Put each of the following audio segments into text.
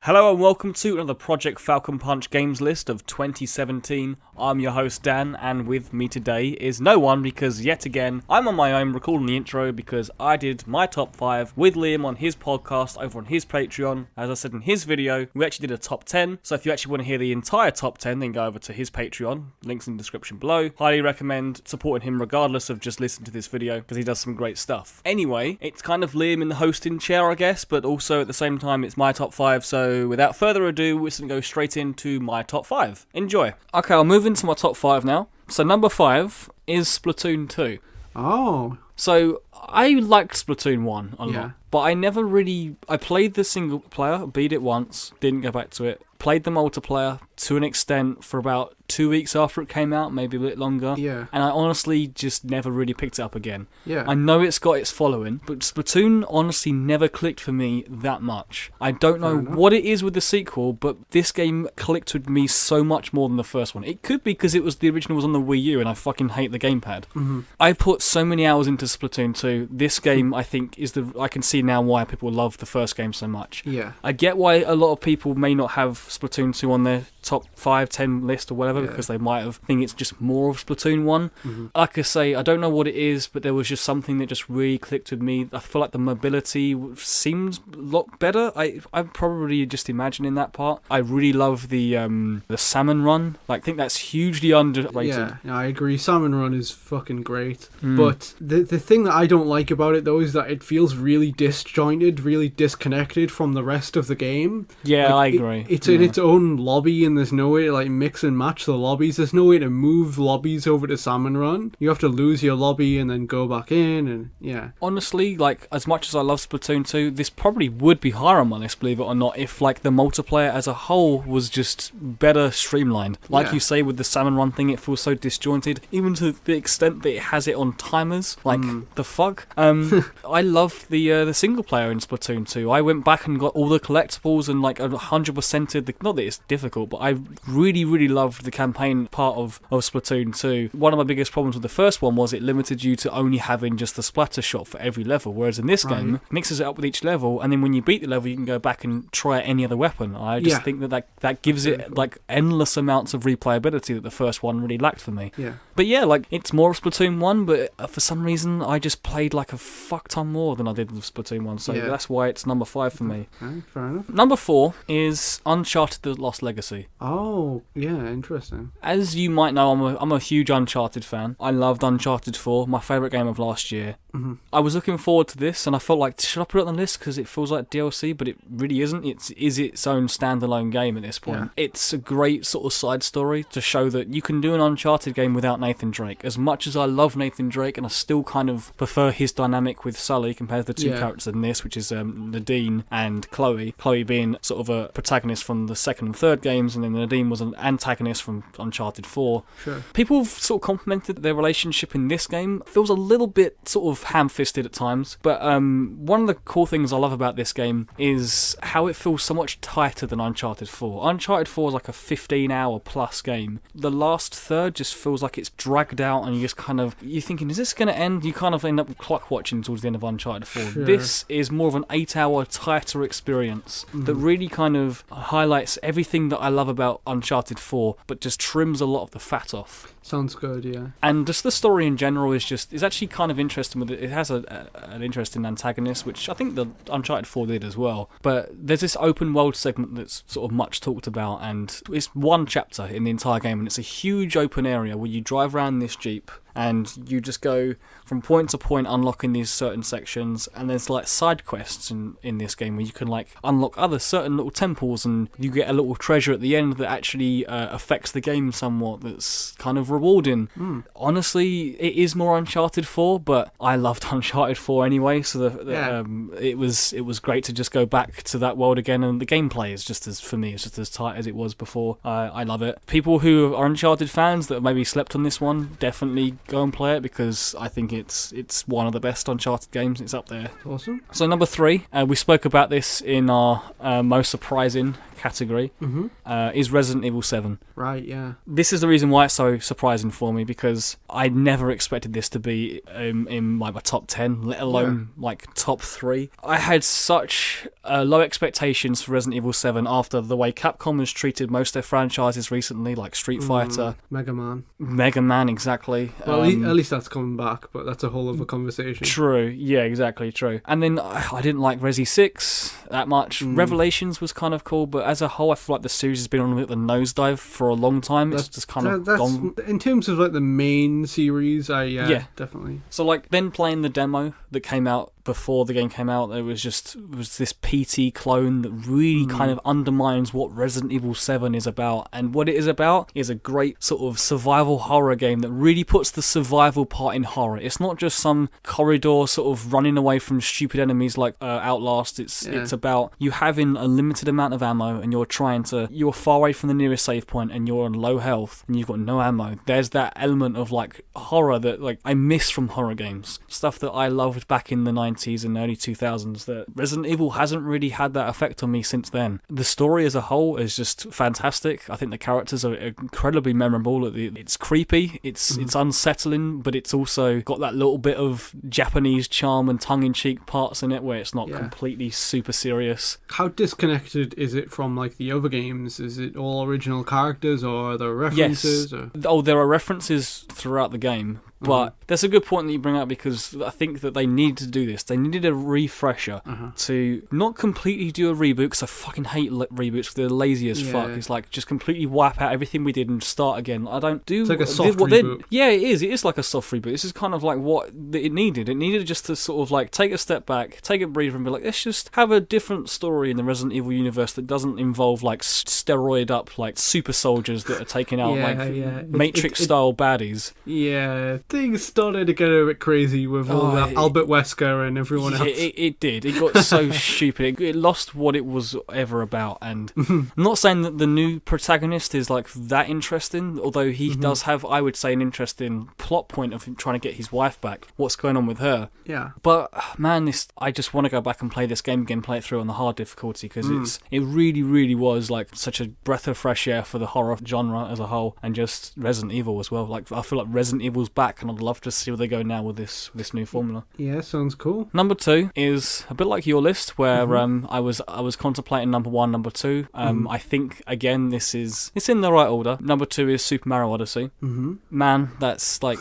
Hello and welcome to another Project Falcon Punch games list of 2017. I'm your host Dan, and with me today is no one because yet again I'm on my own recording the intro because I did my top 5 with Liam on his podcast over on his Patreon. As I said in his video, we actually did a top 10, so if you actually want to hear the entire top 10 then go over to his Patreon, links in the description below. Highly recommend supporting him regardless of just listening to this video because he does some great stuff. Anyway, it's kind of Liam in the hosting chair I guess, but also at the same time it's my top 5, so without further ado, we're just going to go straight into my top 5. Enjoy. Okay, I'll move into my top 5 now. So number 5 is Splatoon 2. Oh. So I liked Splatoon 1 a lot, but I never really... I played the single player, beat it once, didn't go back to it. Played the multiplayer to an extent for about 2 weeks after it came out, maybe a bit longer. Yeah. And I honestly just never really picked it up again. Yeah. I know it's got its following, but Splatoon honestly never clicked for me that much. I don't know what it is with the sequel, but this game clicked with me so much more than the first one. It could be because it was the original was on the Wii U and I fucking hate the gamepad. Mm-hmm. I put so many hours into Splatoon 2. This game, I think, is I can see now why people love the first game so much. Yeah. I get why a lot of people may not have Splatoon 2 on their top 5, 10 list or whatever, because they might have think it's just more of Splatoon 1. Mm-hmm. Like I say, I don't know what it is, but there was just something that just really clicked with me. I feel like the mobility seems a lot better. I'm probably just imagining that part. I really love the salmon run. Like, I think that's hugely underrated. Yeah, I agree. Salmon Run is fucking great. But the thing that I don't like about it, though, is that it feels really disjointed, really disconnected from the rest of the game. Yeah, like, I agree. It's in its own lobby, and there's no way to like mix and match the lobbies. There's no way to move lobbies over to Salmon Run. You have to lose your lobby and then go back in, and yeah. Honestly, like, as much as I love Splatoon 2, this probably would be higher on my list, believe it or not, if like the multiplayer as a whole was just better streamlined. Like you say with the Salmon Run thing, it feels so disjointed, even to the extent that it has it on timers. Like, the fuck? I love the single player in Splatoon 2. I went back and got all the collectibles and like 100%ed the... Not that it's difficult, but I really, really loved the campaign part of Splatoon 2. One of my biggest problems with the first one was it limited you to only having just the splatter shot for every level, whereas in this game, it mixes it up with each level, and then when you beat the level, you can go back and try any other weapon. I just think that gives it like endless amounts of replayability that the first one really lacked for me. Yeah. But yeah, like, it's more of Splatoon 1, but for some reason, I just played like a fuck ton more than I did with Splatoon 1, so that's why it's number 5 for me. Fair enough. Number 4 is Uncharted: The Lost Legacy. Oh, yeah, interesting. As you might know, I'm a huge Uncharted fan. I loved Uncharted 4, my favourite game of last year. Mm-hmm. I was looking forward to this, and I felt like, should I put it on the list because it feels like DLC, but it really isn't. It is its own standalone game at this point. Yeah. It's a great sort of side story to show that you can do an Uncharted game without Nathan Drake. As much as I love Nathan Drake, and I still kind of prefer his dynamic with Sully compared to the two characters in this, which is Nadine and Chloe. Chloe being sort of a protagonist from the second and third games, and then Nadine was an antagonist from Uncharted 4. Sure. People have sort of complimented their relationship in this game. It feels a little bit sort of ham-fisted at times, but one of the cool things I love about this game is how it feels so much tighter than Uncharted 4. Uncharted 4 is like a 15-hour plus game. The last third just feels like it's dragged out, and you just kind of, you're thinking, is this going to end? You kind of end up clock watching towards the end of Uncharted 4. Sure. This is more of an 8-hour tighter experience that really kind of highlights everything that I love about Uncharted 4, but just trims a lot of the fat off. Sounds good, yeah. And just the story in general is actually kind of interesting. With it has an interesting antagonist, which I think the Uncharted 4 did as well. But there's this open world segment that's sort of much talked about, and it's one chapter in the entire game, and it's a huge open area where you drive around this Jeep and you just go from point to point unlocking these certain sections, and there's like side quests in this game where you can like unlock other certain little temples, and you get a little treasure at the end that actually affects the game somewhat, that's kind of rewarding. Honestly, it is more Uncharted 4, but I loved Uncharted 4 anyway, so it was great to just go back to that world again, and the gameplay is just as, for me, it's just as tight as it was before. I love it. People who are Uncharted fans that have maybe slept on this one, definitely go and play it, because I think it's one of the best Uncharted games. It's up there. Awesome. So number 3, we spoke about this in our most surprising category is Resident Evil 7. Right, yeah. This is the reason why it's so surprising for me, because I never expected this to be in like my top 10, let alone like top 3. I had such low expectations for Resident Evil 7 after the way Capcom has treated most of their franchises recently, like Street Fighter. Mega Man, exactly. Well, at least that's coming back, but that's a whole other conversation. True, yeah, exactly, true. And then I didn't like Resi 6 that much. Revelations was kind of cool, but as a whole, I feel like the series has been on a bit of a nosedive for a long time. It's just kind of gone. In terms of like the main series, yeah, definitely. So like then playing the demo that came out before the game came out, it was this PT clone that really kind of undermines what Resident Evil 7 is about. And what it is about is a great sort of survival horror game that really puts the survival part in horror. It's not just some corridor sort of running away from stupid enemies like Outlast. It's about you having a limited amount of ammo and you're far away from the nearest save point and you're on low health and you've got no ammo. There's that element of like horror that like I miss from horror games. Stuff that I loved back in the 90s and early 2000s that Resident Evil hasn't really had that effect on me since then. The story as a whole is just fantastic. I think the characters are incredibly memorable. It's creepy, it's unsettling, but it's also got that little bit of Japanese charm and tongue-in-cheek parts in it where it's not completely super serious. How disconnected is it from like the other games? Is it all original characters or are there references? Yes. There are references throughout the game. But that's a good point that you bring up, because I think that they needed to do this. They needed a refresher to not completely do a reboot, because I fucking hate reboots because they're lazy as fuck. It's like just completely wipe out everything we did and start again. I don't do... It's like a soft reboot. Yeah, it is. It is like a soft reboot. This is kind of like what it needed. It needed just to sort of like take a step back, take a breather and be like, let's just have a different story in the Resident Evil universe that doesn't involve like steroid up like super soldiers that are taking out Matrix-style baddies. Yeah. Things started to get a bit crazy with all that Albert Wesker and everyone else. It did. It got so stupid. It lost what it was ever about. And I'm not saying that the new protagonist is like that interesting, although he does have, I would say, an interesting plot point of him trying to get his wife back. What's going on with her? Yeah. But man, I just want to go back and play this game again, play it through on the hard difficulty, because it really, really was like such a breath of fresh air for the horror genre as a whole, and just Resident Evil as well. Like I feel like Resident Evil's back, and I'd love to see where they go now with this new formula. Yeah, sounds cool. Number 2 is a bit like your list, where I was contemplating number 1, number 2. I think again it's in the right order. Number 2 is Super Mario Odyssey. Man, that's like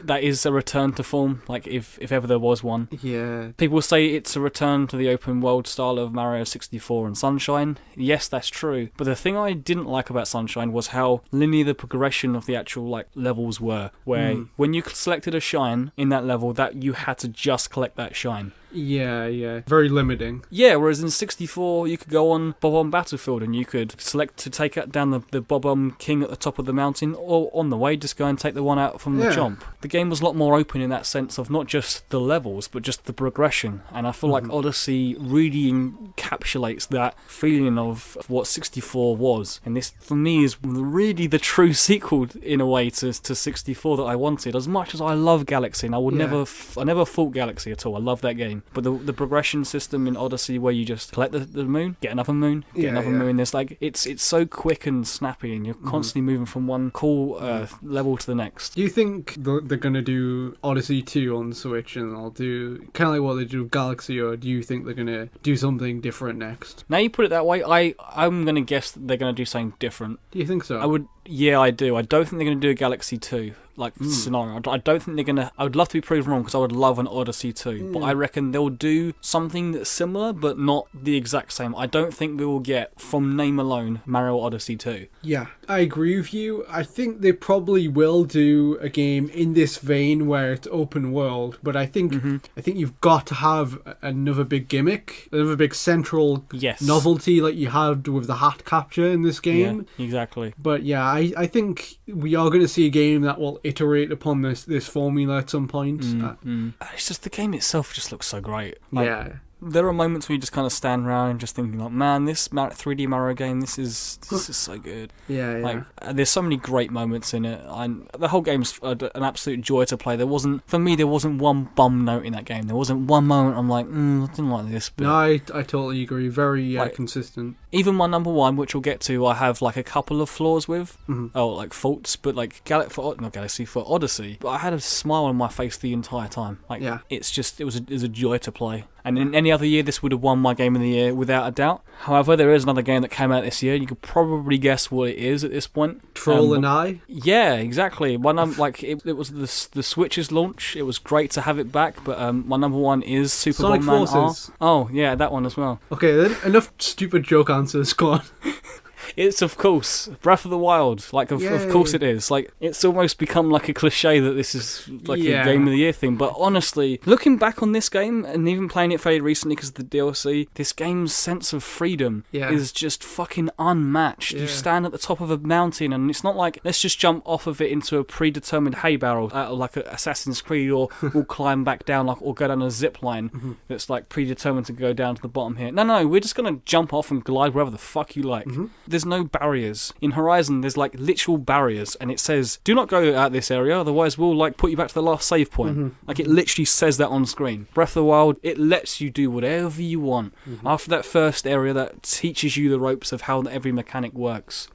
that is a return to form. Like if ever there was one. Yeah. People say it's a return to the open world style of Mario 64 and Sunshine. Yes, that's true. But the thing I didn't like about Sunshine was how linear the progression of the actual like levels were, where when you selected a shine in that level, that you had to just collect that shine. Yeah. Very limiting. Yeah, whereas in 64, you could go on Bob-omb Battlefield and you could select to take down the Bob-omb King at the top of the mountain, or on the way, just go and take the one out from the jump. The game was a lot more open in that sense of not just the levels, but just the progression. And I feel like Odyssey really encapsulates that feeling of what 64 was. And this, for me, is really the true sequel, in a way, to 64 that I wanted. As much as I love Galaxy, and I never fought Galaxy at all. I love that game. But the progression system in Odyssey, where you just collect the moon, get another moon, get another moon, there's like it's so quick and snappy, and you're constantly moving from one cool level to the next. Do you think they're going to do Odyssey 2 on Switch and they'll do kind of like what they do with Galaxy, or do you think they're going to do something different next? Now you put it that way, I'm going to guess that they're going to do something different. Do you think so? Yeah, I do. I don't think they're going to do a Galaxy 2 scenario. I don't think they're going to... I would love to be proven wrong, because I would love an Odyssey 2. But I reckon they'll do something that's similar, but not the exact same. I don't think we will get, from name alone, Mario Odyssey 2. Yeah, I agree with you. I think they probably will do a game in this vein where it's open world, but I think you've got to have another big gimmick, another big central novelty like you had with the hat capture in this game. Yeah, exactly. But yeah, I think we are going to see a game that will iterate upon this formula at some point. It's just the game itself just looks so great. there are moments where you just kind of stand around and just thinking like, man, this 3D Mario game, this is so good. Yeah, yeah. Like, there's so many great moments in it. The whole game's an absolute joy to play. There wasn't one bum note in that game. There wasn't one moment I'm like, I didn't like this. But no, I totally agree. Very consistent. Even my number one, which we'll get to, I have like a couple of flaws with, like faults, but like for Odyssey. But I had a smile on my face the entire time. Like, it was a joy to play. And in any other year, this would have won my game of the year without a doubt. However, there is another game that came out this year. You could probably guess what it is at this point. Troll and I? Yeah, exactly. When it was the Switch's launch. It was great to have it back, but my number one is Super Sonic Bomberman Forces. R. Oh, yeah, that one as well. Okay, then enough stupid joke answers. Go on. It's, of course, Breath of the Wild. Like, of course it is. Like, it's almost become like a cliche that this is like a Game of the Year thing. But honestly, looking back on this game, and even playing it fairly recently because of the DLC, this game's sense of freedom is just fucking unmatched. You stand at the top of a mountain, and it's not like, let's just jump off of it into a predetermined hay barrel, like Assassin's Creed, or we'll climb back down, or go down a zip line that's like predetermined to go down to the bottom here. No, we're just going to jump off and glide wherever the fuck you like. There's no barriers. In Horizon, there's like literal barriers, and it says, do not go out this area, otherwise we'll like put you back to the last save point. Like, it literally says that on screen. Breath of the Wild, it lets you do whatever you want. After that first area that teaches you the ropes of how every mechanic works.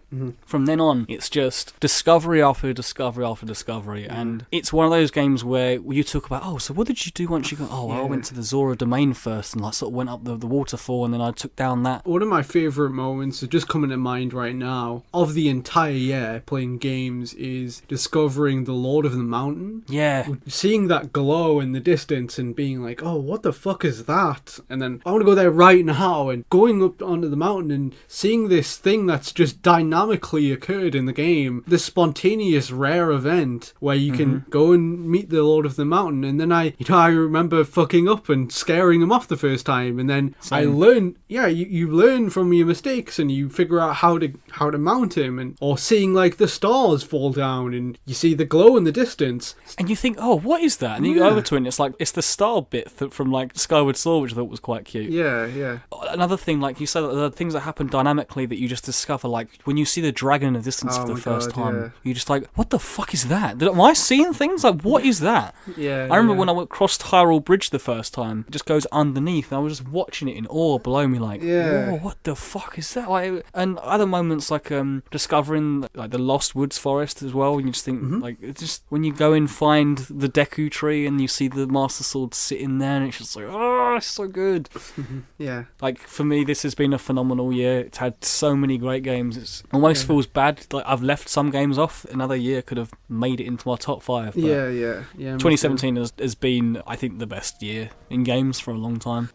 From then on, it's just discovery after discovery after discovery, and it's one of those games where you talk about, so what did you do once you got, I went to the Zora domain first, and like sort of went up the waterfall, and then I took down that. One of my favourite moments that just coming to mind right now of the entire year playing games is discovering the Lord of the Mountain. Yeah. Seeing that glow in the distance and being like, oh, what the fuck is that? And then I want to go there right now, and going up onto the mountain and seeing this thing that's just dynamically occurred in the game, this spontaneous rare event where you can go and meet the Lord of the Mountain. And then I remember fucking up and scaring him off the first time, and then I learned, you learn from your mistakes and you figure out how to mount him, or seeing like the stars fall down and you see the glow in the distance and you think, what is that? And then you go over to it and it's the star bit from like Skyward Sword, which I thought was quite cute. Yeah. Another thing, like you said, the things that happen dynamically that you just discover, like when you see the dragon in the distance for the first time, you're just like, what the fuck is that? Am I seeing things? Like, what is that? I remember when I went across Tyrol Bridge the first time, it just goes underneath, and I was just watching it in awe below me, like, whoa, what the fuck is that? Like, and other moments like discovering like the Lost Woods Forest as well, and you just think like, it's just when you go and find the Deku tree and you see the Master Sword sitting there, and it's just like, it's so good. Like, for me, this has been a phenomenal year. It's had so many great games. It's almost feels bad. Like, I've left some games off. Another year could have made it into my top 5. But 2017 has been, I think, the best year in games for a long time.